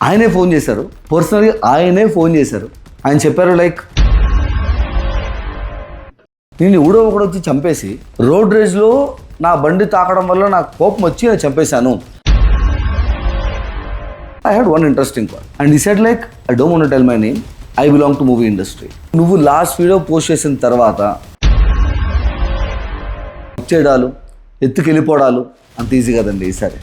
ఆయనే ఫోన్ చేశారు, పర్సనల్గా ఆయనే ఫోన్ చేశారు. ఆయన చెప్పారు లైక్ నేను ఎవడో ఒకడు వచ్చి చంపేసి రోడ్ రేజ్లో నా బండి తాకడం వల్ల నాకు కోపం వచ్చి నేను చంపేశాను. I had one interesting call and he said like I don't want to tell my name, I belong to movie industry. నువ్వు లాస్ట్ వీడియో పోస్ట్ చేసిన తర్వాత చేయడాలు ఎత్తుకెళ్ళిపోవడాలు అంత ఈజీ కదండి. ఈసారి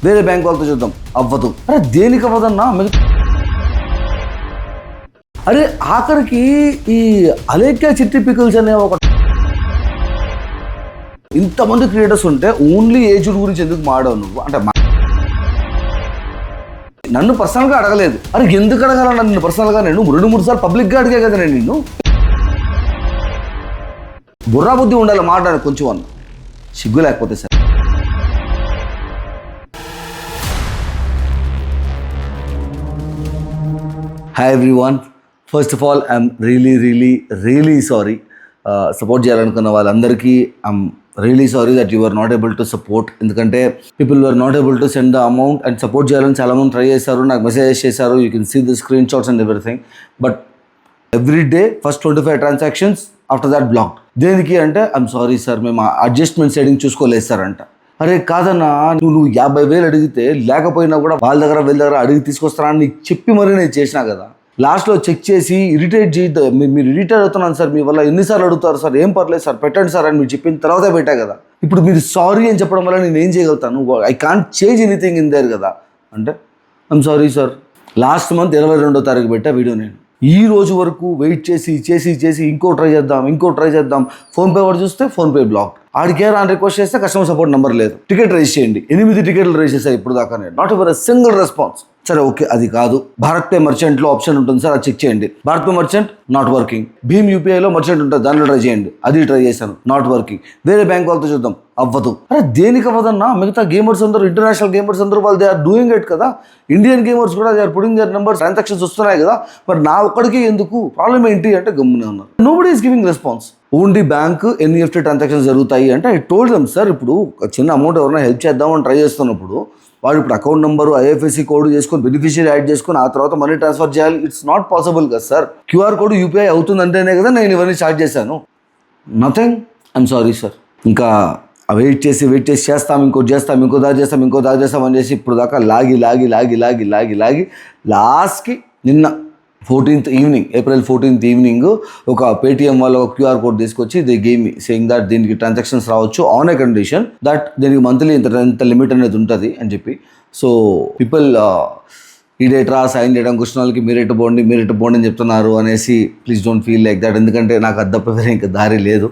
వేరే బ్యాంక్ వాళ్ళతో చూద్దాం, అవ్వదు. అరే దేనికి అవ్వదన్నా? అరే ఆఖరికి ఈ అలేఖ్య చిట్టి పికల్స్ అనే ఒక ఇంతమంది క్రియేటర్స్ ఉంటే ఓన్లీ ఏజ్డ్ గురించి ఎందుకు మాడావు నువ్వు? అంటే నన్ను పర్సనల్గా అడగలేదు. అరే ఎందుకు అడగాలన్నా నిన్ను పర్సనల్గా? నేను 2-3 సార్లు పబ్లిక్గా అడిగా కదా నేను నిన్ను. బుర్రా బుద్ధి ఉండాలి మాట కొంచెం అన్న, సిగ్గు లేకపోతే sir. Hi everyone, first of all I'm really sorry. Support చేయాలనుకున్న వాళ్ళందరికీ I'm really sorry that you are not able to support. ఎందుకంటే people are not able to send the amount and support చేయాలని చాలామంది ట్రై చేశారు, నాకు messages చేశారు. You can see the screen shots and everything. But every day first 25 transactions, after that block. దేనికి అంటే I'm sorry sir, మేము adjustment setting చూసుకోలేదు sir అంట. అరే కాదన్నా, నువ్వు 50,000 అడిగితే లేకపోయినా కూడా వాళ్ళ దగ్గర అడిగి తీసుకొస్తారా అని నీకు చెప్పి మరీ నేను చేసినా కదా. లాస్ట్లో చెక్ చేసి ఇరిటేట్ చేయద్దు, మీరు ఇరిటేట్ అవుతున్నాను సార్, మీ వల్ల ఎన్నిసార్లు అడుగుతారు సార్, ఏం పర్లేదు సార్ పెట్టండి సార్ అని మీరు చెప్పిన తర్వాతే పెట్టా కదా. ఇప్పుడు మీరు సారీ అని చెప్పడం వల్ల నేను ఏం చేయగలుగుతాను? I can't change anything in there కదా. అంటే I'm sorry sir. Last month 22వ తారీఖు పెట్టా వీడియో. నేను ఈ రోజు వరకు వెయిట్ చేసి ఇంకో ట్రై చేద్దాం. ఫోన్పే వాడు చూస్తే ఫోన్పే బ్లాక్. ఆడికే రాని రిక్వెస్ట్ చేస్తే కస్టమర్ సపోర్ట్ నెంబర్ లేదు. టికెట్ రైజ్ చేయండి, 8 టికెట్లు రైజ్ చేశాయి ఇప్పుడు దాకా. Not ever single response. సరే ఓకే, అది కాదు. భారత్ పే మర్చెంట్లో ఆప్షన్ ఉంటుంది సార్, అది చెక్ చేయండి. BharatPe merchant not working. భీమ్ యూపీఐలో మర్చెంట్ ఉంటుంది, దానిలో ట్రై చేయండి. అది ట్రై చేశాను, నాట్ వర్కింగ్. వేరే బ్యాంక్ వాళ్ళతో చూద్దాం, అవ్వదు. అరే దేనికి అవ్వదన్నా? మిగతా గేమర్స్ అందరూ, ఇంటర్నేషనల్ గేమర్స్ అందరూ వాళ్ళు దే ఆర్ డూయింగ్ ఇట్ కదా. ఇండియన్ గేమర్స్ కూడా they are putting their numbers, transactions వస్తున్నాయి కదా. మరి నా ఒక్కడికి ఎందుకు ప్రాబ్లం ఏంటి అంటే గమ్మునే ఉన్నారు. Nobody is giving response. Only bank NEFT transactions జరుగుతాయి అంటే ఐ టోల్డ్ దెమ్ సార్, ఇప్పుడు చిన్న అమౌంట్ ఎవరైనా హెల్ప్ చేద్దామని ట్రై చేస్తున్నప్పుడు వాడు ఇప్పుడు అకౌంట్ నెంబరు ఐఎఫ్ఎస్సి కోడ్ చేసుకొని బెనిఫిషియరీ యాడ్ చేసుకొని ఆ తర్వాత మనీ ట్రాన్స్ఫర్ చేయాలి. ఇట్స్ నాట్ పాసిబుల్ కదా సార్. క్యూఆర్ కోడ్ యూపీఐ అవుతుందంటేనే కదా నేను ఇవన్నీ స్టార్ట్ చేశాను. నథింగ్. I'm sorry sir. ఇంకా వెయిట్ చేసి చేస్తాం, ఇంకో దారి చేస్తాం అని చేసి ఇప్పుడు దాకా లాగి లాస్ట్కి నిన్న 14th evening, April 14th evening ఒక పేటిఎం వాళ్ళు ఒక క్యూఆర్ కోడ్ తీసుకొచ్చి they game me saying that దీనికి ట్రాన్సాక్షన్స్ రావచ్చు ఆన్ ఏ కండిషన్ దట్ దీనికి మంత్లీ ఇంత లిమిట్ అనేది ఉంటుంది అని చెప్పి. సో పీపుల్ ఈ డేట్ సైన్ చేయడం క్వశ్చన్ వాళ్ళకి మీరు ఎటు పోండి అని చెప్తున్నారు అనేసి please don't feel like that. ఎందుకంటే నాకు అది తప్ప వేరే ఇంకా దారి లేదు.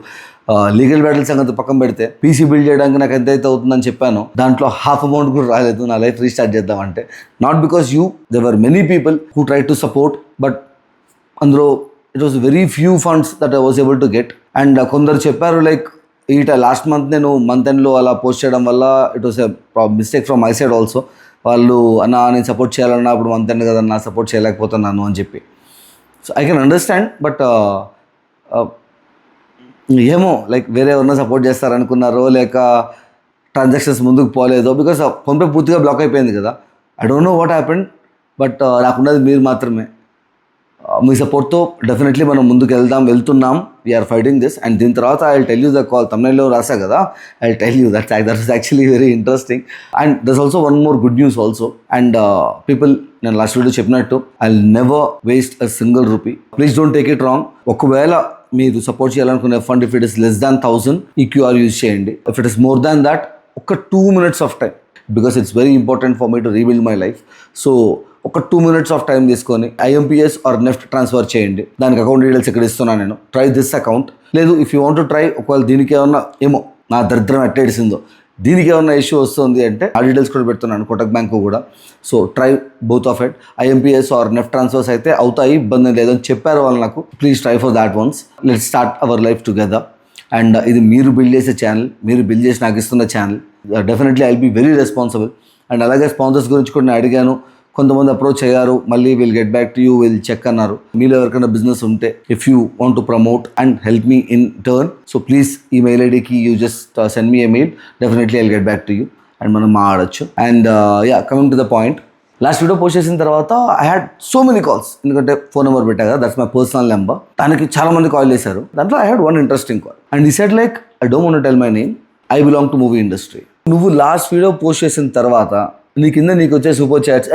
లీగల్ బ్యాటిల్ సంగతి పక్కన పెడితే పీసీ బిల్డ్ చేయడానికి నాకు ఎంతైతే అవుతుందని చెప్పాను, దాంట్లో హాఫ్ అమౌంట్ కూడా రాలేదు. నా లైఫ్ రీస్టార్ట్ చేద్దామంటే not because there were many people who try to support, but అందులో it was very few funds that I was able to get. And కొందరు చెప్పారు లైక్ లాస్ట్ మంత్ నేను మంత్ ఎండ్లో అలా పోస్ట్ చేయడం వల్ల it was a mistake from my side also. వాళ్ళు అన్నా నేను సపోర్ట్ చేయాలన్నా ఇప్పుడు మంత్ ఎండ్ కదన్నా సపోర్ట్ చేయలేకపోతున్నాను అని చెప్పి. So I can understand, but ఏమో లైక్ వేరే ఎవరన్నా సపోర్ట్ చేస్తారనుకున్నారో లేక ట్రాన్సాక్షన్స్ ముందుకు పోలేదో, బికాస్ ఫోన్పే పూర్తిగా బ్లాక్ అయిపోయింది కదా. I don't know what happened, but నాకున్నది మీరు మాత్రమే. మీ సపోర్ట్తో డెఫినెట్లీ మనం ముందుకు వెళ్తున్నాం. We are fighting this. అండ్ దీని తర్వాత I will tell you the call. తమిళలో రాసా కదా, I will tell you that is actually very interesting. And thus also one more good news also. And people, నేను లాస్ట్ వీడియో చెప్పినట్టు I will never waste a single rupee. Please don't take it wrong. ఒకవేళ మీరు support చేయాలనుకునే fund if it is less than 1000 ఈ QR use చేయండి. If it is more than that ఒక 2 minutes of time, because it's very important for me to rebuild my life. So ఒక 2 minutes of time తీసుకొని IMPS or NEFT transfer చేయండి. దానికి account details ఇక్కడ ఇస్తున్నాను నేను. Try this account. లేదు if you want to try, ఒకవేళ దీనికి ఏమన్నా ఏమో నా దరిద్రం ఎట్టేసిందో దీనికి ఏమన్నా ఇష్యూ వస్తుంది అంటే ఆ డీటెయిల్స్ కూడా పెడుతున్నాను, కోటక్ బ్యాంకు కూడా. So try both of it. IMPS or NEFT transfers అయితే అవుతాయి, ఇబ్బంది లేదని చెప్పారు వాళ్ళు నాకు. Please try for that ones. Let's start our life together. And ఇది మీరు బిల్డ్ చేసే ఛానల్, మీరు బిల్డ్ చేసి నాకు ఇస్తున్న channel. Definitely I will be very responsible. And అలాగే స్పాన్సర్స్ గురించి కూడా నేను అడిగాను, కొంతమంది అప్రోచ్ అయ్యారు, మళ్ళీ will get back to you, will check అన్నారు. మీలో ఎవరికైనా బిజినెస్ ఉంటే if you want to promote and help me in turn, so please ఈ మెయిల్ ఐడికి you just send me a mail. Definitely I will get back to you. And మనం మాట్లాడచ్చు. And coming to the point, last video post చేసిన తర్వాత I had so many calls, ఎందుకంటే phone number పెట్టా కదా, that's my personal number. దానికి చాలా మంది కాల్ చేశారు. దాంట్లో I had one interesting call and he said like, I don't want to tell my name, I belong to movie industry. నువ్వు last video post చేసిన తర్వాత నీ కింద నీకు వచ్చే super chats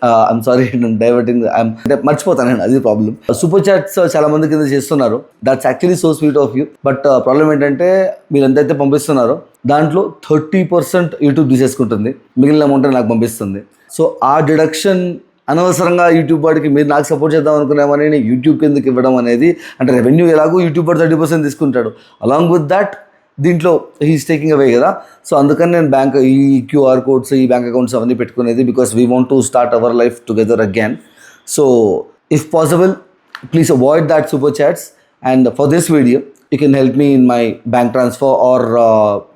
I'm sorry diverting, అంటే మర్చిపోతాను నేను, అది ప్రాబ్లం. సూపర్ చాట్స్ చాలా మంది కింద చేస్తున్నారు. That's actually so sweet of you. But problem ఏంటంటే మీరు ఎంతైతే పంపిస్తున్నారో దాంట్లో 30% యూట్యూబ్ తీసేసుకుంటుంది, మిగిలిన అమౌంట్ నాకు పంపిస్తుంది. సో ఆ డిడక్షన్ అనవసరంగా యూట్యూబ్ వాడికి, మీరు నాకు సపోర్ట్ చేద్దాం అనుకున్నామని నేను యూట్యూబ్ కిందకి ఇవ్వడం అనేది, అంటే రెవెన్యూ ఎలాగో యూట్యూబ్ వాడు 30% తీసుకుంటాడు, అలాంగ్ విత్ దాట్ దీంట్లో హీస్ టేకింగ్ అవే కదా. సో అందుకని నేను ఈ క్యూఆర్ కోడ్స్, ఈ బ్యాంక్ అకౌంట్స్ అవన్నీ పెట్టుకునేది, because we want to start our life together again. So if possible please avoid that super chats. And for this video you can help me in my bank transfer or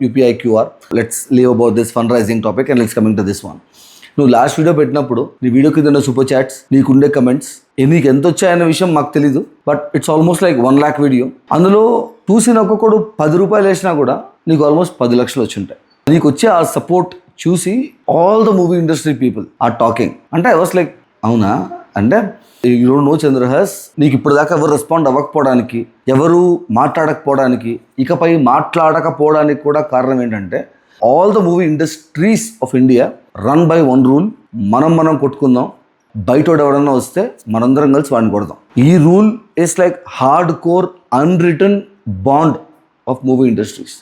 UPI QR. Let's leave about this fundraising topic and let's coming to this one. నువ్వు last video పెట్టినప్పుడు నీ video కింద ఉన్న super chats, నీకుండే comments, నీకు ఎంత వచ్చాయన్న విషయం మాకు తెలీదు. But it's almost like 1 lakh video. అందులో చూసిన ఒక్కొక్కడు 10 రూపాయలు వేసినా కూడా నీకు ఆల్మోస్ట్ 10 లక్షలు వచ్చి ఉంటాయి. నీకు వచ్చే ఆ సపోర్ట్ చూసి all the movie industry people are talking. అంటే ఐ వాస్ లైక్, అవునా, అంటే యూ డోంట్ నో చంద్రహాస్, నీకు ఇప్పుడు దాకా ఎవరు రెస్పాండ్ అవ్వకపోవడానికి, ఎవరు మాట్లాడకపోవడానికి, ఇకపై మాట్లాడకపోవడానికి కూడా కారణం ఏంటంటే all the movie industries of India run by one rule, మనం కొట్టుకుందాం, బయటోడు ఎవడన్నా వస్తే మనందరం కలిసి వాడిని కొడదాం. ఈ rule is like hard core unwritten bond of movie industries.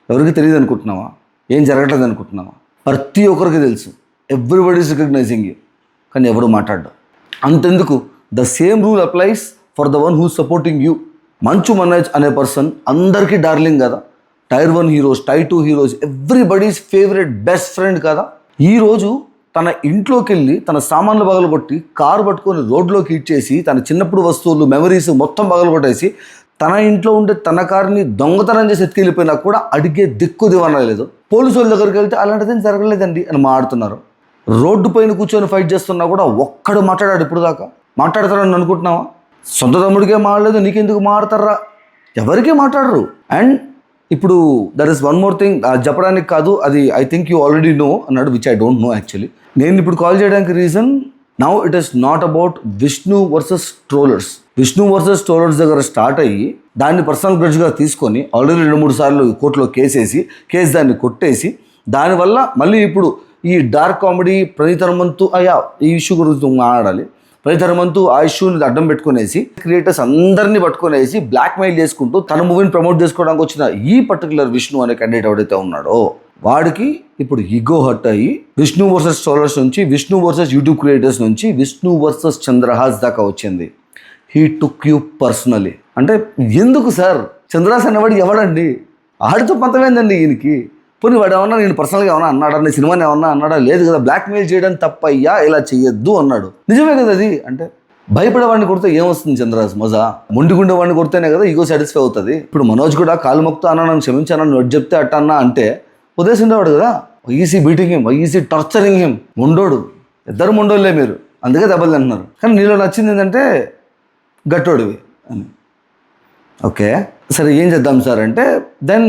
ఎవరికి తెలియదు అనుకుంటున్నావా? ఏం జరగట్లేదు అనుకుంటున్నావా? ప్రతి ఒక్కరికి తెలుసు, ఎవ్రీబడి ఈస్ రికగ్నైజింగ్ యూ, కానీ ఎవరు మాట్లాడ్డావు. అంతెందుకు, the same rule applies for the one who supporting you. Manchu Manoj అనే పర్సన్ అందరికీ డార్లింగ్ కదా, tier 1 heroes, tier 2 heroes, everybody's favourite best friend కదా. ఈరోజు తన ఇంట్లోకి వెళ్ళి తన సామాన్లు పగలగొట్టి కారు పట్టుకొని రోడ్లోకి ఇచ్చేసి తన చిన్నప్పుడు వస్తువులు మెమరీస్ మొత్తం పగలగొట్టేసి తన ఇంట్లో ఉండే తన కారుని దొంగతనం చేసి ఎత్తుకెళ్ళిపోయినా కూడా అడిగే దిక్కు దివనలేదు. పోలీసు వాళ్ళ దగ్గరికి వెళ్తే అలాంటిదేం జరగలేదండి అని మాట్లాడుతున్నారు. రోడ్డు పైన కూర్చొని ఫైట్ చేస్తున్నా కూడా ఒక్కడు మాట్లాడాడు ఇప్పుడు దాకా. మాట్లాడతారని అనుకుంటున్నావా? సొంత తమ్ముడికే మాట్లాడలేదు, నీకెందుకు మాట్లాడతారా? ఎవరికీ మాట్లాడరు. అండ్ ఇప్పుడు there is one more thing, చెప్పడానికి కాదు, అది I think you already know అన్నాడు, which I don't know actually. నేను ఇప్పుడు కాల్ చేయడానికి reason, now it is not about Vishnu versus trollers. Vishnu versus trollers దగ్గర స్టార్ట్ అయ్యి దాన్ని పర్సనల్ గ్రడ్జ్గా తీసుకొని ఆల్రెడీ 2-3 సార్లు కోర్టులో కేసు దాన్ని కొట్టేసి, దానివల్ల మళ్ళీ ఇప్పుడు ఈ డార్క్ కామెడీ ప్రణీత్ హనుమంతు ఈ ఇష్యూ గురించి మాట్లాడాలి. ప్రణీత్ హనుమంతు ఆ ఇష్యూని అడ్డం పెట్టుకునేసి క్రియేటర్స్ అందరినీ పట్టుకునేసి బ్లాక్ మెయిల్ చేసుకుంటూ తన మూవీని ప్రమోట్ చేసుకోవడానికి వచ్చిన ఈ పర్టికులర్ విష్ణు అనే క్యాండిడేట్ ఎవడైతే ఉన్నాడో వాడికి ఇప్పుడు ఈగో హర్ట్ అయ్యి విష్ణు వర్సెస్ ట్రోలర్స్ నుంచి, విష్ణు వర్సెస్ యూట్యూబ్ క్రియేటర్స్ నుంచి విష్ణు వర్సెస్ చంద్రహాస్ దాకా వచ్చింది. He took you personally. అంటే ఎందుకు సార్, చంద్రహాస్ అనేవాడు ఎవడండి? ఆడితో పంతమైందండి ఈయనకి. పోనీ వాడు ఏమన్నా నేను పర్సనల్గా ఏమన్నా అన్నాడా, నీ సినిమాని ఏమన్నా అన్నాడా? లేదు కదా. బ్లాక్మెయిల్ చేయడం తప్పయ్యా, ఇలా చెయ్యొద్దు అన్నాడు. నిజమే కదా అది. అంటే భయపడేవాడిని కొడితే ఏమొస్తుంది చంద్రహాస్? మజా మొండిగుండే వాడిని కొడితేనే కదా ఈగో సాటిస్ఫై అవుతుంది. ఇప్పుడు మనోజ్ కూడా కాలు మొక్తా అన్నా, నన్ను క్షమించాను, నువ్వు చెప్తే అట్ట అన్నా అంటే వదిలేసి ఉండేవాడు కదా. Easy beating him, easy torturing him. మొండోడు, ఇద్దరు మొండోళ్ళే మీరు, అందుకే దెబ్బలు అంటున్నారు. కానీ నీలో నచ్చింది ఏంటంటే గట్టోడివి అని. ఓకే సరే ఏం చేద్దాం సార్ అంటే, దెన్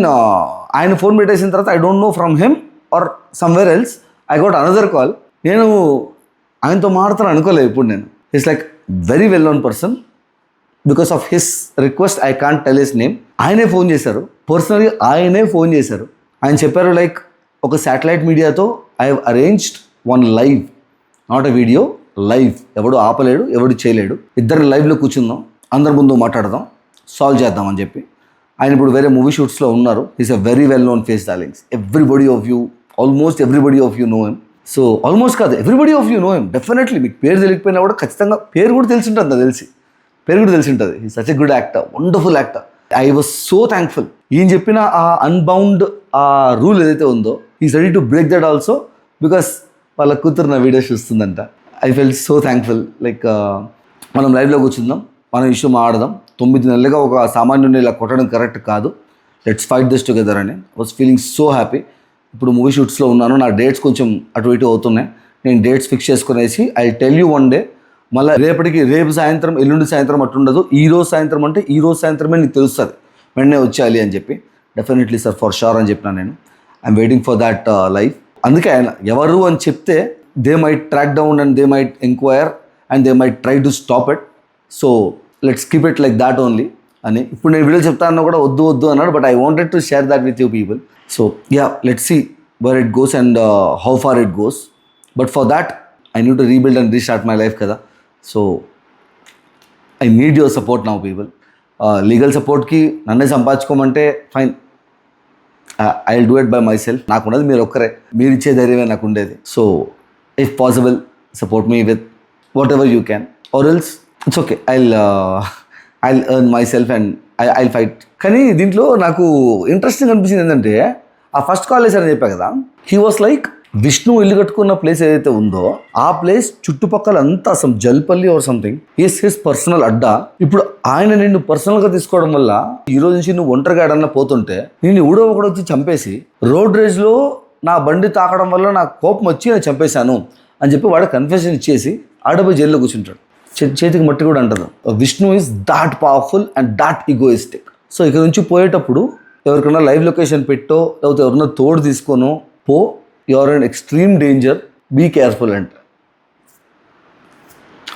ఆయన ఫోన్ పెట్టేసిన తర్వాత I don't know from him or somewhere else I got another call. నేను ఆయనతో మాట్లాడతాను అనుకోలేదు ఇప్పుడు నేను. Is like very well known person. Because of his request I can't tell his name. ఆయనే ఫోన్ చేశారు, పర్సనలీ ఆయనే ఫోన్ చేశారు. ఆయన చెప్పారు లైక్, ఒక శాటిలైట్ మీడియాతో I have arranged one live, not a video, live. ఎవడు ఆపలేడు, ఎవడు చేయలేడు. ఇద్దరు లైవ్లో కూర్చుందాం, అందరి ముందు మాట్లాడదాం, సాల్వ్ చేద్దామని చెప్పి. ఆయన ఇప్పుడు వేరే మూవీ షూట్స్లో ఉన్నారు. Is a very well known face darlings. Everybody of you, almost everybody of you know him. So almost కాదు, everybody of you know him. Definitely మీకు పేరు తెలియకపోయినా కూడా ఖచ్చితంగా పేరు కూడా తెలిసి ఉంటుంది, నాకు తెలిసి పేరు కూడా తెలిసి ఉంటుంది. He such a good actor, wonderful actor. I was so thankful. ఈయన చెప్పిన ఆ అన్బౌండ్ ఆ రూల్ ఏదైతే ఉందో, is ready to break that also, because వాళ్ళ కూతురు నా వీడియోస్ చూస్తుందంట. I fell so thankful. Like మనం లైవ్లో కూర్చుందాం, మనం ఇష్యూ మాట్లాడదాం. 9 నెలలుగా ఒక సామాన్యుని ఇలా కొట్టడం కరెక్ట్ కాదు, లెట్స్ ఫైట్ దిస్ టుగెదర్ అని. Was feeling so happy. ఇప్పుడు మూవీ షూట్స్లో ఉన్నాను, నా డేట్స్ కొంచెం అటు ఇటు అవుతున్నాయి. నేను డేట్స్ ఫిక్స్ చేసుకునేసి I tell you one day. మళ్ళీ రేపు సాయంత్రం, ఎల్లుండి సాయంత్రం అట్లుండదు. ఈ రోజు సాయంత్రం అంటే ఈ రోజు సాయంత్రమే నీకు తెలుస్తుంది, వెంటనే వచ్చేయాలి అని చెప్పి. డెఫినెట్లీ సార్, ఫర్ షూర్ అని చెప్పినా నేను. I'm waiting for that life. అందుకే ఆయన ఎవరు అని చెప్తే they might track down and they might enquire and they might try to stop it. So let's keep it like that only అని. ఇప్పుడు నేను వీడియో చెప్తాను కూడా వద్దు అన్నాడు, but I wanted to share that with you people. So yeah, let's see where it goes and how far it goes. But for that, I need to rebuild and restart my life kada. So I need your support now, people. Legal support ki nanne సంపాదించుకోమంటే fine, I'll do it by myself. నాకు ఉన్నది మీరు ఒక్కరే, మీరు ఇచ్చే ధైర్యమే నాకు ఉండేది. So if possible, support me with whatever you can, or else it's okay. I'll earn myself and I'll fight. కానీ దీంట్లో నాకు ఇంట్రెస్టింగ్ అనిపించింది ఏంటంటే, ఆ ఫస్ట్ కాల్ చేశారని చెప్పా కదా, హీ వాస్ లైక్ విష్ణు ఇల్లు కట్టుకున్న ప్లేస్ ఏదైతే ఉందో ఆ ప్లేస్ చుట్టుపక్కల అంతా some Jalpalli or something is his personal అడ్డా. ఇప్పుడు ఆయన నిన్ను పర్సనల్గా తీసుకోవడం వల్ల ఈ రోజు నుంచి నువ్వు ఒంటరిగా ఎడన్నా పోతుంటే నేను ఎవడో ఒకడు వచ్చి చంపేసి రోడ్ రేజ్లో నా బండి తాకడం వల్ల నాకు కోపం వచ్చి నేను చంపేశాను అని చెప్పి వాడు కన్ఫెషన్ ఇచ్చేసి ఆడపోయి జైల్లో కూర్చుంటాడు. చేతికి మట్టి కూడా అంటదు. Vishnu is that powerful and that egoistic. So ఇక్కడ నుంచి పోయేటప్పుడు ఎవరికైనా లైవ్ లొకేషన్ పెట్టో లేకపోతే ఎవరైనా తోడు తీసుకోనో పో, you are in extreme danger, be careful అంట.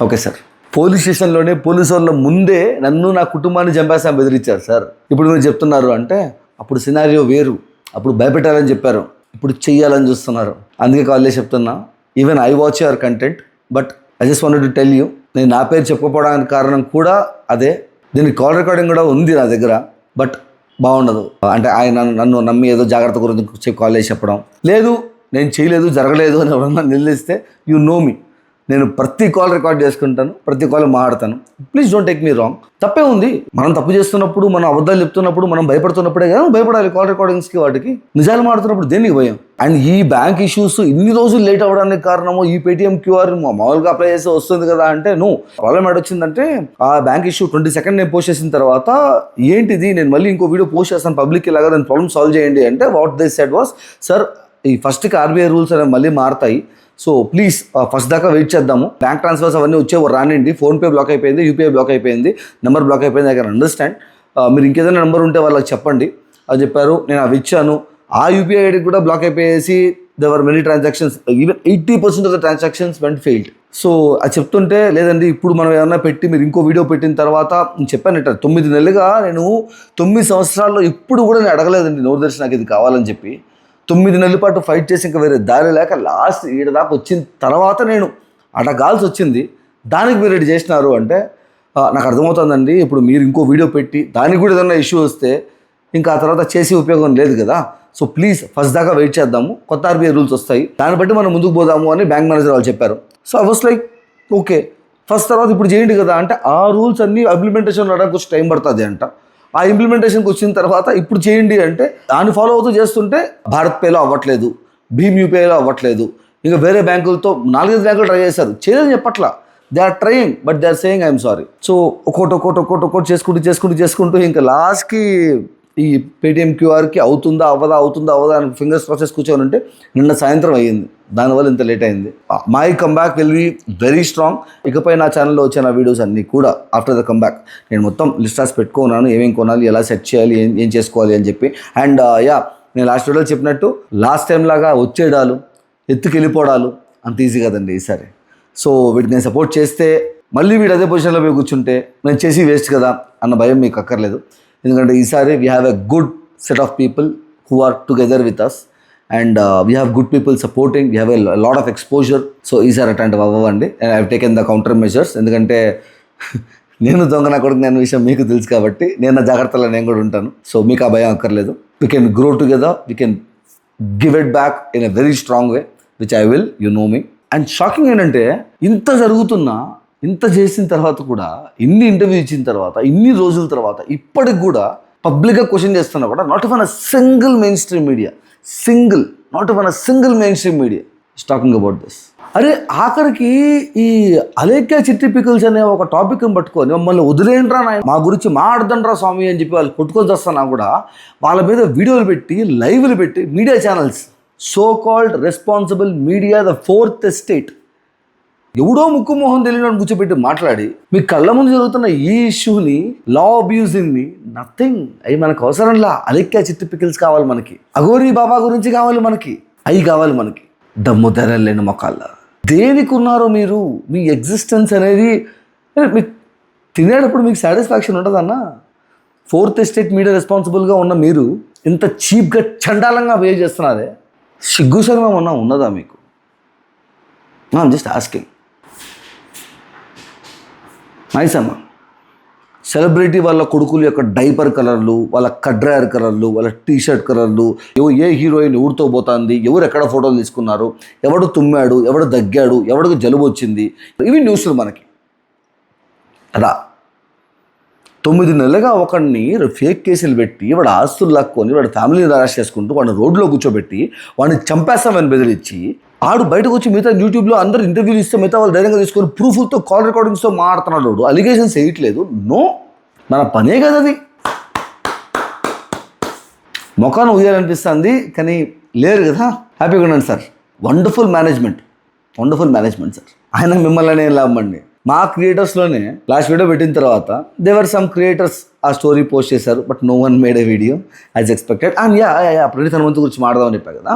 ఓకే సార్, పోలీస్ స్టేషన్లోనే పోలీసు వాళ్ళ ముందే నన్ను నా కుటుంబాన్ని చంపేస్తాను బెదిరించారు సార్. ఇప్పుడు మీరు చెప్తున్నారు అంటే అప్పుడు సినారియో వేరు, అప్పుడు భయపెట్టాలని చెప్పారు, ఇప్పుడు చెయ్యాలని చూస్తున్నారు. అందుకే కాల్ చేసి చెప్తున్నా, even I watch your content, but I just wanted to tell you, నేను నా పేరు చెప్పుకోవడానికి కారణం కూడా అదే. దీనికి కాల్ రికార్డింగ్ కూడా ఉంది నా దగ్గర, బట్ బాగుండదు. అంటే ఆయన నన్ను నమ్మి ఏదో జాగ్రత్త గురించి కాల్ చేసి చెప్పడం లేదు, నేను చేయలేదు, జరగలేదు అని ఎవరన్నా నిలదీస్తే యూ నో మీ, నేను ప్రతి కాల్ రికార్డ్ చేసుకుంటాను, ప్రతి కాల్ మాట్లాడతాను. Please don't take me wrong. తప్పే ఉంది, మనం తప్పు చేస్తున్నప్పుడు, మనం అబద్ధాలు చెప్తున్నప్పుడు, మనం భయపడుతున్నప్పుడే కదా భయపడాలి. కాల్ రికార్డింగ్స్కి వాటికి నిజాలు మాడుతున్నప్పుడు దేనికి భయం? అండ్ ఈ బ్యాంక్ ఇష్యూస్ ఇన్ని రోజులు లేట్ అవ్వడానికి కారణము ఈ పేటిఎం క్యూఆర్ మామూలుగా అప్లై చేస్తే వస్తుంది కదా అంటే, నువ్వు ప్రాబ్లం వచ్చిందంటే ఆ బ్యాంక్ ఇష్యూ 22nd నేను పోస్ట్ చేసిన తర్వాత ఏంటిది, నేను మళ్ళీ ఇంకో వీడియో పోస్ట్ చేస్తాను పబ్లిక్ ఇలాగా, దాని ప్రాబ్లమ్ సాల్వ్ చేయండి అంటే what they said was, sir ఈ ఫస్ట్కి ఆర్బీఐ రూల్స్ అనేవి మళ్ళీ మారుతాయి, సో ప్లీజ్ ఫస్ట్ దాకా వెయిట్ చేద్దాము, బ్యాంక్ ట్రాన్స్ఫర్స్ అవన్నీ వచ్చేవారు రానండి, ఫోన్పే బ్లాక్ అయిపోయింది, యూపీఐ బ్లాక్ అయిపోయింది, నెంబర్ బ్లాక్ అయిపోయింది, ఐ కెన్ అండర్స్టాండ్, మీరు ఇంకేదైనా నెంబర్ ఉంటే వాళ్ళకి చెప్పండి అని చెప్పారు. నేను అవి ఇచ్చాను. ఆ యూపీఐ ఐడి కూడా బ్లాక్ అయిపోయేసి there were many transactions, even 80% of the transactions went failed. So అది చెప్తుంటే లేదండి ఇప్పుడు మనం ఏమన్నా పెట్టి మీరు ఇంకో వీడియో పెట్టిన తర్వాత నేను చెప్పానట 9 నెలలుగా నేను 9 సంవత్సరాల్లో ఇప్పుడు కూడా నేను అడగలేదండి నోరు తెరిచి నాకు ఇది కావాలని చెప్పి. 9 నెలల పాటు ఫైట్ చేసి ఇంకా వేరే దారి లేక లాస్ట్ 7 దాకా వచ్చిన తర్వాత నేను అడగాల్సి వచ్చింది. దానికి మీరు రెడీ చేసినారు అంటే నాకు అర్థమవుతుందండి. ఇప్పుడు మీరు ఇంకో వీడియో పెట్టి దానికి కూడా ఏదైనా ఇష్యూ వస్తే ఇంకా ఆ తర్వాత చేసే ఉపయోగం లేదు కదా. సో ప్లీజ్ ఫస్ట్ దాకా వెయిట్ చేద్దాము, కొత్త ఆర్బీఐ రూల్స్ వస్తాయి, దాన్ని బట్టి మనం ముందుకు పోదాము అని బ్యాంక్ మేనేజర్ వాళ్ళు చెప్పారు. So I was like okay first తర్వాత ఇప్పుడు చేయండి కదా అంటే, ఆ రూల్స్ అన్నీ ఇంప్లిమెంటేషన్ రావడానికి కొంచెం టైం పడుతుంది అంట. ఆ ఇంప్లిమెంటేషన్కి వచ్చిన తర్వాత ఇప్పుడు చేయండి అంటే దాన్ని ఫాలో అవుతూ చేస్తుంటే భారత్ పేలో అవ్వట్లేదు, భీమ్ యూపీఐలో అవ్వట్లేదు, ఇంకా వేరే బ్యాంకులతో 4-5 బ్యాంకులు ట్రై చేశారు, చేయలేదని చెప్పట్లా, they are trying but they are saying I'm sorry. So ఒక్కోటి చేసుకుంటూ ఇంకా లాస్ట్కి ఈ పేటిఎం క్యూఆర్కి అవుతుందా అవ్వదా అని ఫింగర్స్ ప్రాసెస్ కూర్చొని ఉంటే నిన్న సాయంత్రం అయ్యింది. దానివల్ల ఇంత లేట్ అయింది. My comeback will be very strong. ఇకపై నా ఛానల్లో వచ్చే నా వీడియోస్ అన్నీ కూడా ఆఫ్టర్ ద కమ్బ్యాక్ నేను మొత్తం లిస్ట్ రాసి పెట్టుకున్నాను, ఏమేమి కొనాలి, ఎలా సెట్ చేయాలి, ఏం చేసుకోవాలి అని చెప్పి. అండ్ నేను లాస్ట్ వీడియోలో చెప్పినట్టు లాస్ట్ టైం లాగా వచ్చేయడాలు ఎత్తుకెళ్ళిపోవడాలు అంత ఈజీ కదండి ఈసారి. సో వీటికి నేను సపోర్ట్ చేస్తే మళ్ళీ వీడు అదే పొజిషన్లో పోయి కూర్చుంటే నేను చేసి వేస్ట్ కదా అన్న భయం మీకు అక్కర్లేదు. ఎందుకంటే ఈసారి we have a good set of people who are together with us and we have good people supporting, we have a lot of exposure. So ఈసారి అట్లాంటివి అవ్వండి. And I have taken the countermeasures. ఎందుకంటే నేను దొంగ నా కొడుకు నేను విషయం మీకు తెలుసు కాబట్టి నేను నా జాగ్రత్తలో నేను కూడా ఉంటాను. సో మీకు ఆ భయం అక్కర్లేదు. We can grow together, we can give it back in a very strong way which I will, you know me. And shocking ఏంటంటే ఇంత జరుగుతున్నా, ఇంత చేసిన తర్వాత కూడా, ఇన్ని ఇంటర్వ్యూ ఇచ్చిన తర్వాత, ఇన్ని రోజుల తర్వాత ఇప్పటికి కూడా పబ్లిక్గా క్వశ్చన్ చేస్తున్నా కూడా not even a single main stream media is talking about this. అరే ఆఖరికి ఈ అలేఖ్య చిట్టి పికిల్స్ అనే ఒక టాపిక్ని పట్టుకొని మమ్మల్ని వదిలేంట్రా మా గురించి మాట్లాడదండ్రా స్వామి అని చెప్పి వాళ్ళు కొట్టుకొని వస్తున్నా కూడా వాళ్ళ మీద వీడియోలు పెట్టి లైవ్లు పెట్టి media channels, so called responsible media, the fourth estate, ఎవడో ముక్కు మొహం తెలియని కూర్చోబెట్టి మాట్లాడి మీ కళ్ళ ముందు జరుగుతున్న ఈ ఇష్యూని, లా అబ్యూజింగ్ని, నథింగ్ అవి మనకు అవసరంలా. అలెక్కా చిట్టి పికిల్స్ కావాలి మనకి, అఘోరీ బాబా గురించి కావాలి మనకి, అవి కావాలి మనకి. దమ్ము ధర లేని మొక్కల దేనికి ఉన్నారో మీరు, మీ ఎగ్జిస్టెన్స్ అనేది మీకు తినేటప్పుడు మీకు సాటిస్ఫాక్షన్ ఉంటుందన్నా. ఫోర్త్ ఎస్టేట్ మీడియా రెస్పాన్సిబుల్గా ఉన్న మీరు ఇంత చీప్గా చండాలంగా బిహేవ్ చేస్తున్నారే, సిగ్గు శర్మ ఉన్నదా మీకు? I'm just asking. నైస్ అన్న. సెలబ్రిటీ వాళ్ళ కొడుకుల యొక్క డైపర్ కలర్లు, వాళ్ళ కడ్రాయర్ కలర్లు, వాళ్ళ టీషర్ట్ కలర్లు, ఏ హీరోయిన్ ఎవరితో పోతుంది, ఎవరు ఎక్కడ ఫోటోలు తీసుకున్నారు, ఎవడు తుమ్మాడు, ఎవడు దగ్గాడు, ఎవడికి జలుబు వచ్చింది, ఇవి న్యూస్లు మనకి. అదా 9 నెలలుగా ఒకడిని ఫేక్ కేసులు పెట్టి వాడు ఆస్తులు లాక్కొని వాడి ఫ్యామిలీని అరెస్ట్ చేసుకుంటూ వాడిని రోడ్లో కూర్చోబెట్టి వాడిని చంపేస్తామని బెదిరించి ఆడు బయటకు వచ్చి మిగతా యూట్యూబ్లో అందరూ ఇంటర్వ్యూలు ఇస్తే మిగతా వాళ్ళు ధైర్యంగా తీసుకొని ప్రూఫ్లతో కాల్ రికార్డింగ్స్తో మాట్లాడుతున్నాడు. వాడు అలిగేషన్స్ వేయట్లేదు. నో, మన పనే కదా అది. మొఖాన్ని ఉయ్యాలనిపిస్తుంది కానీ లేరు కదా. హ్యాపీగా ఉండండి సార్. Wonderful management sir. ఆయన మిమ్మల్ని లాభండి. మా క్రియేటర్స్లోనే లాస్ట్ వీడియో పెట్టిన తర్వాత దేవర్ సమ్ క్రియేటర్స్ ఆ స్టోరీ పోస్ట్ చేశారు, but no one made a video as expected. And Praneeth Hanumanthu గురించి మాట్లాడదామని చెప్పాను కదా.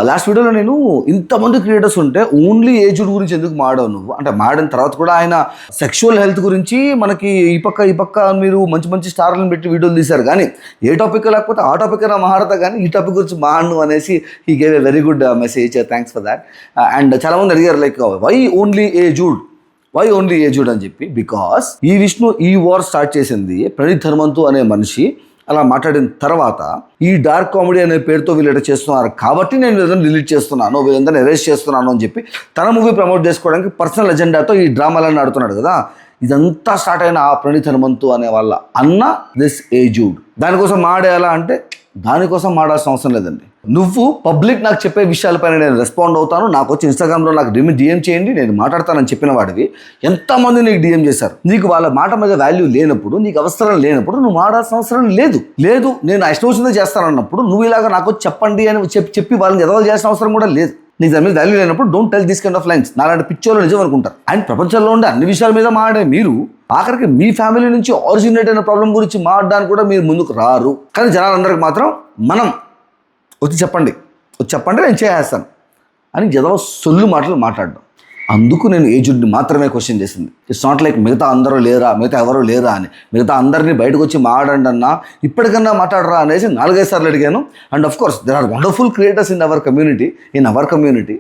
లాస్ట్ వీడియోలో నేను ఇంతమంది క్రియేటర్స్ ఉంటే ఓన్లీ ఏజ్డ్ గురించి ఎందుకు మాడావు నువ్వు అంటే, మాడిన తర్వాత కూడా ఆయన సెక్షువల్ హెల్త్ గురించి మనకి ఈ పక్క మీరు మంచి స్టార్లను పెట్టి వీడియోలు తీశారు. కానీ ఏ టాపిక్ లేకపోతే ఆ టాపిక్ అయినా మాడతా, కానీ ఈ టాపిక్ గురించి మాడను అనేసి he gave a very good message. Thanks for that. And చాలామంది అడిగారు లైక్ వై ఓన్లీ ఏజ్డ్ అని చెప్పి. బికాస్ ఈ విష్ణు ఈ వార్ స్టార్ట్ చేసింది ప్రణీత్ హనుమంతు అనే మనిషి అలా మాట్లాడిన తర్వాత ఈ డార్క్ కామెడీ అనే పేరుతో వీళ్ళు చేస్తున్నారు కాబట్టి నేను వీళ్ళని డిలీట్ చేస్తున్నాను, వీళ్ళందరినీ అరెస్ట్ చేస్తున్నాను అని చెప్పి తన మూవీ ప్రమోట్ చేసుకోవడానికి పర్సనల్ ఎజెండాతో ఈ డ్రామాలను ఆడుతున్నాడు కదా. ఇదంతా స్టార్ట్ అయిన ఆ ప్రణీత్ హనుమంతు అనే వాళ్ళ అన్న దిస్ ఏజ్డ్. దానికోసం మాడేయాలా అంటే దానికోసం మాడాల్సిన అవసరం లేదండి. నువ్వు పబ్లిక్ నాకు చెప్పే విషయాలపైన నేను రెస్పాండ్ అవుతాను, నాకు వచ్చి ఇన్స్టాగ్రామ్లో నాకు డిఎం చేయండి, నేను మాట్లాడతానని చెప్పిన వాడివి ఎంతమంది నీకు డిఎం చేశారు? నీకు వాళ్ళ మాట మీద వాల్యూ లేనప్పుడు, నీకు అవసరం లేనప్పుడు నువ్వు మాడాల్సిన అవసరం లేదు. నేను ఇష్టం వచ్చిందే చేస్తానన్నప్పుడు నువ్వు ఇలాగ నాకు చెప్పండి అని చెప్పి వాళ్ళని ఎదవలు చేయాల్సిన అవసరం కూడా లేదు. నీకు దాని మీద వాల్యూ లేనప్పుడు don't tell these kind of lines. నాలాంటి పిక్చర్లో నిజం అనుకుంటారు. అండ్ ప్రపంచంలో ఉండే అన్ని విషయాల మీద మాడే మీరు ఆఖరికి మీ ఫ్యామిలీ నుంచి ఆరిజినేట్ అయిన ప్రాబ్లం గురించి మాట్లాడడానికి కూడా మీరు ముందుకు రారు. కానీ జనాలందరికీ మాత్రం మనం వచ్చి చెప్పండి నేను చేసేస్తాను అని జదవ సొల్లు మాటలు మాట్లాడడం. అందుకు నేను ఏజ్డ్ని మాత్రమే క్వశ్చన్ చేసింది. ఇట్స్ నాట్ లైక్ మిగతా అందరూ లేరా, మిగతా ఎవరూ లేరా అని. మిగతా అందరినీ బయటకు వచ్చి మాట్లాడండి అన్నా, ఇప్పటికన్నా మాట్లాడరా అనేసి 4-5 సార్లు అడిగాను. And of course there are wonderful creators in our community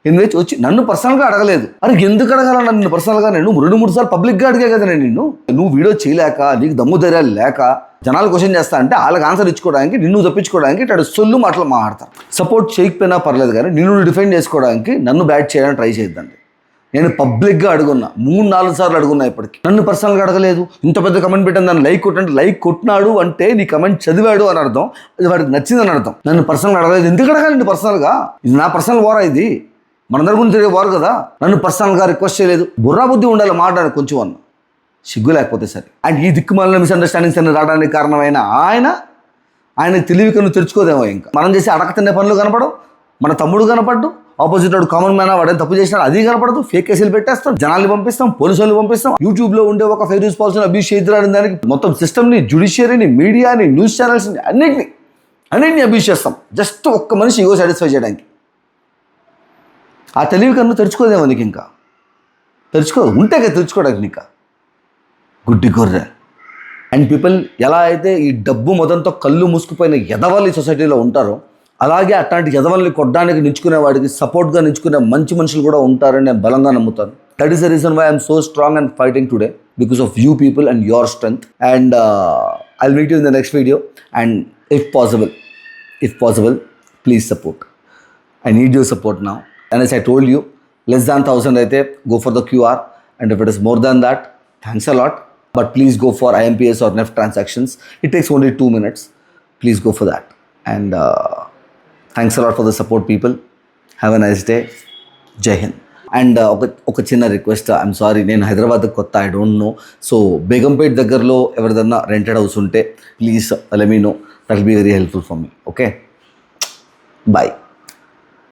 in which వచ్చి నన్ను పర్సనల్గా అడగలేదు. అరే ఎందుకు అడగాల నన్ను పర్సనల్గా? నేను 2-3 సార్లు పబ్లిక్గా అడిగా కదా నేను నువ్వు వీడియో చేయలేక, నీకు దమ్ము ధైర్యాలు లేక జనాలు క్వశ్చన్ చేస్తా అంటే వాళ్ళకి ఆన్సర్ ఇచ్చుకోవడానికి, నిన్ను తప్పించుకోవడానికి ఇటు సొల్లు మాటలు మాట్లాడతారు. సపోర్ట్ చేయకపోయినా పర్లేదు కానీ నిన్ను డిఫెండ్ చేసుకోవడానికి నన్ను బ్యాట్ చేయడానికి ట్రై చేయొద్దండి. నేను పబ్లిక్గా అడుగున్నా, 3-4 సార్లు అడుగున్నా ఇప్పటికి. నన్ను పర్సనల్గా అడగలేదు. ఇంత పెద్ద కమెంట్ పెట్టాను, దాన్ని లైక్ కొట్టండి. లైక్ కొట్టినాడు అంటే నీ కమెంట్ చదివాడు అని అర్థం, అది వాడికి నచ్చిందని అర్థం. నన్ను పర్సనల్గా అడగలేదు. ఎందుకు అడగాలండి పర్సనల్గా? ఇది నా పర్సనల్ వారా? ఇది మనందరి గురించి తెలియ వారు కదా. నన్ను పర్సనల్గా రిక్వెస్ట్ చేయలేదు. బుర్రా బుద్ధి ఉండాలి మాట్లాడాలి కొంచెం అన్న, సిగ్గు లేకపోతే సరే. అండ్ ఈ దిక్కుమాలిన మిస్అండర్స్టాండింగ్స్ అన్ని రావడానికి కారణమైన ఆయన తెలివి కన్ను తెరుచుకోదేమో. ఇంకా మనం చేసి అడక తినే పనులు కనపడవు, మన తమ్ముడు కనపడ్డు, ఆపోజిట్ వాడు కామన్ మ్యాన్ వాడే తప్పు చేసినాడు అది కనపడదు. ఫేక్ కేసులు పెట్టేస్తాం, జనాల్ని పంపిస్తాం, పోలీసులను పంపిస్తాం. యూట్యూబ్లో ఉండే ఒక ఫెయిర్ యూస్ పాలసీని అబ్యూస్ చేయడానికి దానికి మొత్తం సిస్టమ్ని, జ్యుడిషియరీని, మీడియాని, న్యూస్ ఛానల్స్ని అన్నింటినీ అబ్యూస్ చేస్తాం జస్ట్ ఒక్క మనిషి ఈగో సాటిస్ఫై చేయడానికి. ఆ తెలివి కన్ను తెరుచుకోదేమో నీకు. ఇంకా తెరుచుకోదు, ఉంటే కదా తెరుచుకోవడానికి నీకు గుడ్డి గొర్రె. అండ్ పీపుల్ ఎలా అయితే ఈ డబ్బు మొదంతో కళ్ళు మూసుకుపోయిన ఎదవాళ్ళు ఈ సొసైటీలో ఉంటారో, అలాగే అట్లాంటి ఎదవల్ని కొట్టడానికి నించుకునే వాడికి సపోర్ట్గా నించుకునే మంచి మనుషులు కూడా ఉంటారని నేను బలంగా నమ్ముతాను. That is the reason why I'm so strong and fighting today, because of you people and your strength. And I'll meet you in the next video. And if possible please support. I need your support now. And as I told you, less than 1,000 అయితే go for the QR, and if it is more than that, thanks a lot. But please go for IMPS or NEFT transactions. It takes only 2 minutes. Please go for that. And thanks a lot for the support, people. Have a nice day. Jai Hind. And ఒక చిన్న request, I'm sorry, నేను హైదరాబాద్ కొత్త, I don't know. So Begumpet దగ్గరలో ఎవరిదన్నా rented house ఉంటే please let me know. That will be very helpful for me. Okay, bye.